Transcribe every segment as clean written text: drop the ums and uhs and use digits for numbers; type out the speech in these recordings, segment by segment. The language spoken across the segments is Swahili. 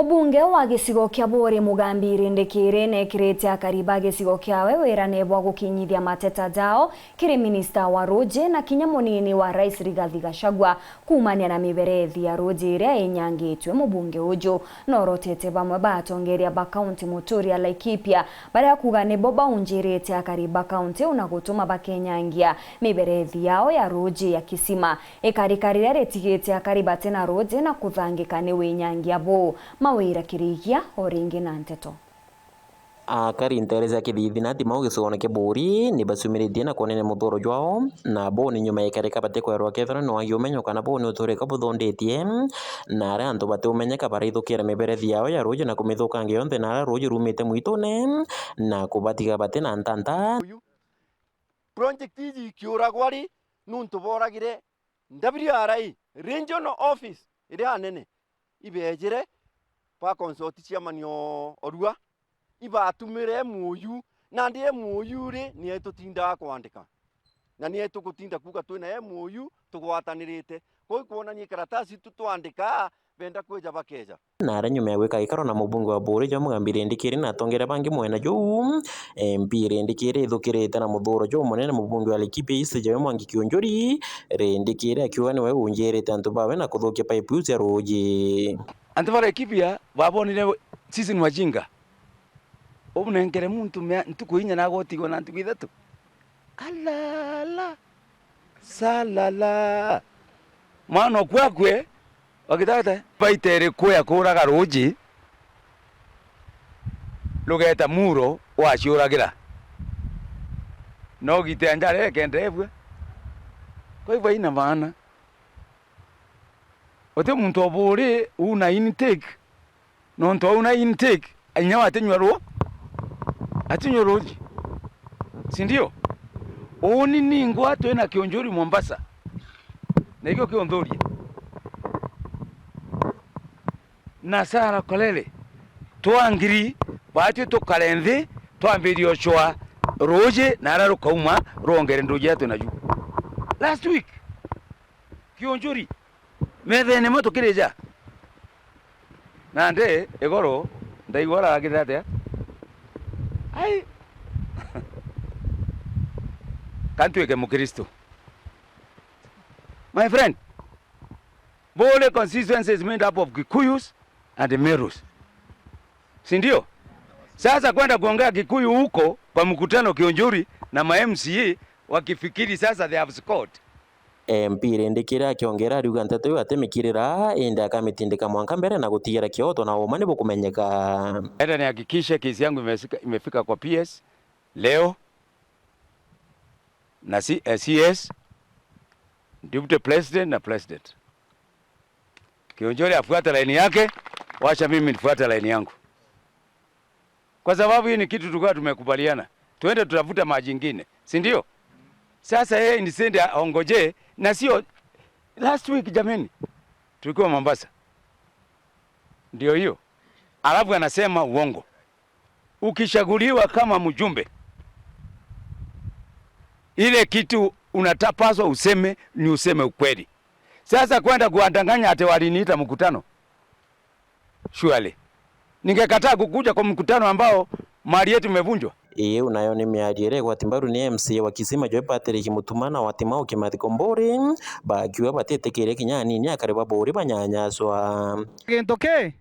Mubunge wa gicigo kia BUURI Mugambi RINDIKIRI nekirite AKARI gicigo kiawe WIIRANE bwa gukinyithia mateta jao kiri minista wa RUUJI na kinya munini wa Rais Rigathi Gachagua kumania na miberethi ya RUUJI iria inyangitwe mubunge uju norotete bamwe batongeria ba kaunti Muturia LAIKIPIA baria kuga nibo baunjirite AKARI ba kaunti una gutuma bakenyangia miberethi yao ya RUUJI ya kisima ikarikarire ritigite AKARI batena RUUJI na kuthangika ni WIINYANGIA bu WIIRAKIRIGIA oringi na nteto. AKARI ntereza kithithina thima gicogone kia BUURI ni basumiritie na kuonene muthuro jwao na bo ni nyuma ikareka bate kwerwa kethira no agiumenyo kana bo ni utureka buthondetie na ara antu bate umenyeka baraithukira miberethi yao ya RUUJI na kumithukangia yonthe na ara RUUJI rumite mwitune na kubatiga bate na ntanta project iji kiuragwari nuntu boragire WRI regional office iri anene ibejire pa consult chairmanio orua ibatumire MUU na ndiye MUU ri ni etutinda kwandika na ni etugutinda kuga twina MUU tugwatanirite koi kuonania karatasi tutwandika benda kweja bakeja na ara nyuma ya gwika gikaro na mubunge wa BUURI jo Mugambi RINDIKIRI na atongera bangi mwena jo MP RINDIKIRI ithukirite na muthuro jo munene mubunge wa LAIKIPIA ise Mwangi Kionjori RINDIKIRI akiuga niwe unjirite antu bawe na kuthukia pipe cia RUUJI antu ba LAIKIPIA babonire sisi ni wajinga obunengere muntu ntukuinya na gotigo na ntuku ithatu alala salala mano kwakwe wakitata baitere kuya kuraga RUUJI lugeta muro waciuragira no gite anjare kendebwe koi baina maana ote muntu oburi una intake no nto una intake anyawa atenywa RUUJI si ndio oni ningo atwena Kionjori Mombasa na hiyo Kiondoria na Sara Kolele twangiri bati tukalenthi twambirio chwa RUUJI na ara rukauma rongere nduji atu na ju last week Kionjori methene moto kireja nande egoro ndaigora agithate ai kantuike mukristo my friend BUURI constituency is made up of Kikuyus and Merus si ndio sasa kwenda kuongea Kikuyu huko kwa mkutano Kionjori na ma MCA wakifikiri sasa they have scored MP RINDIKIRI akiongera ariuga nteto iyo atemikirira indi akamitindika mwanka mbere na gutigira kioto na umane bukumenyeka enda nihakikishe kesi yangu imefika kwa PS leo na CS Deputy President na President Kionjori afuata laini yake wacha mimi nifuata laini yangu kwa sababu hii ni kitu tulikuwa tumekubaliana tuende tutafuta maji nyingine si ndio sasa yeye nisende aongoje na sio last week jameni tulikuwa Mombasa ndio hiyo alafu anasema uongo ukishaguliwa kama mjumbe ile kitu unatapaswa useme ni useme ukweli sasa kwenda kuwadanganya ate waliniita mkutano surely ningekataa kukuja kwa mkutano ambao mali yetu imevunjwa unayo ni miariere kwa timbaru ni MCA wa Kisima Joe Patrick Mutumana wa Timau Kimathiko Mburi bakiwa batetekere kinyani ni AKARI ba BUURI banyanyaswa kintu ki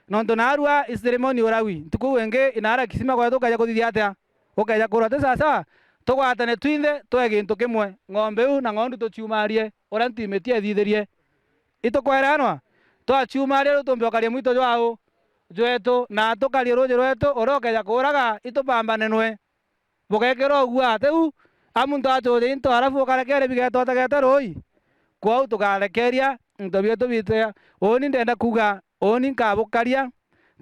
nonto narua ceremony urawi ntuku wenge inara Kisima kwa tukaja kuthithia atia ukaja kurate sasa tugwatane twinthe twe gintu kimwe ng'ombe u na ng'ondu tuciumarie ora ntimetie thithirie itukweranwa twaciumarie rutumbe okarie mwito jwao jwetu na tukarie RUUJI rwetu orokeja kuraga itupambanenwe bugekero gwa teu amuntu aturi into arafu karekere bigeto tagete roi kwa tukarekeria into bietu bite oni ndenda kuga oni nkabukaria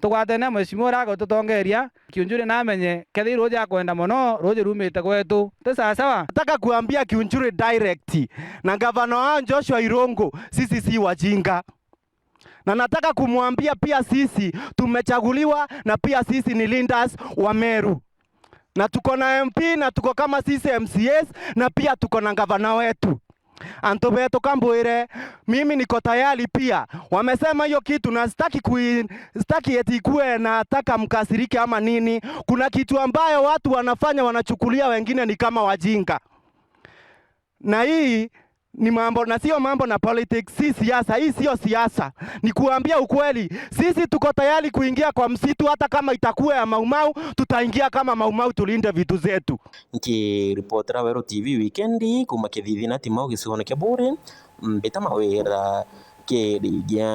tugwatene mweshimura rago tutongeria Kionjori namenye kethi RUUJI akwenda mono RUUJI rumite kwetu te sawa nataka kuambia Kionjori direct na gavana wa Joshua Irongo sisi si wajinga na nataka kumwambia pia sisi tumechaguliwa na pia sisi ni leaders wa Meru na tuko na MP na tuko kama sisi MCAs na pia tuko na gavana wetu antu betu kambwire mimi niko tayari pia. Wamesema hiyo kitu na sitaki eti ikue nataka mkasirike ama nini. Kuna kitu ambayo watu wanafanya wanachukulia wengine ni kama wajinga. Na hii ni mambo na sio mambo na politics, si siasa. Hii sio siasa. Ni kuambia ukweli. Sisi tuko tayari kuingia kwa msitu hata kama itakuwa ya Maumau, tutaingia kama Maumau tulinde vitu zetu. Nkiripotera Wero TV weekendi kuma Nkirithano cia Rûûjî gĩcigo-inĩ kĩa BUURI mbĩta mawĩra kĩrĩgĩa.